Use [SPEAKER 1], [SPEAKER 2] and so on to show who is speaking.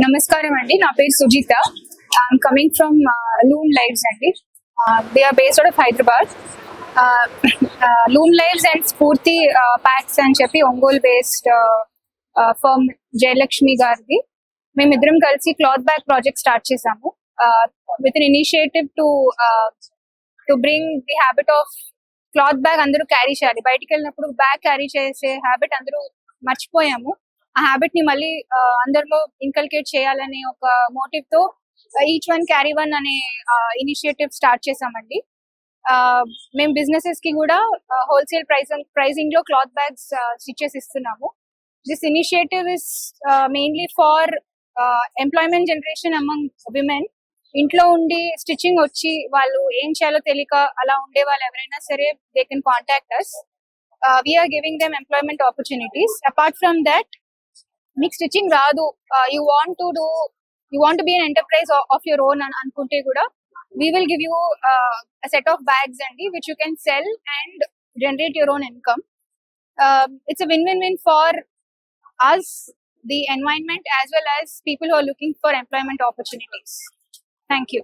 [SPEAKER 1] నమస్కారం అండి, నా పేరు Sujitha. I'm coming from Loom Lives అండి. They are based out of Hyderabad. Loom Lives and Spoorthi packs అని చెప్పి ఒంగోలు బేస్డ్ ఫర్మ్ జయలక్ష్మి గారిది. మేమిద్దరం కలిసి క్లాత్ బ్యాగ్ ప్రాజెక్ట్ స్టార్ట్ చేసాము with an initiative to bring the habit of cloth bag అందరూ క్యారీ చేయాలి. బయటికి వెళ్ళినప్పుడు బ్యాగ్ క్యారీ చేసే హ్యాబిట్ అందరూ మర్చిపోయాము. ఆ హ్యాబిట్ ని మళ్ళీ అందరిలో ఇన్కల్కేట్ చేయాలనే ఒక మోటివ్ తో ఈచ్ వన్ క్యారీ వన్ అనే ఇనిషియేటివ్ స్టార్ట్ చేసామండి. మేము బిజినెసెస్ కి కూడా హోల్సేల్ ప్రైసింగ్ లో క్లాత్ బ్యాగ్స్ స్టిచెస్ ఇస్తున్నాము. This initiative is mainly for employment generation among women. ఇంట్లో ఉండి స్టిచ్చింగ్ వచ్చి వాళ్ళు ఏం చేయాలో తెలియక అలా ఉండే వాళ్ళు ఎవరైనా సరే they can contact us. We are giving them employment opportunities. Apart from that, మీకు స్టిచ్చింగ్ రాదు, you want to be an enterprise of your own అని అనుకుంటే కూడా we will give you a set of bags and which you can sell and generate your own income. It's a win-win-win for us, the environment, as well as people who are looking for employment opportunities. Thank you.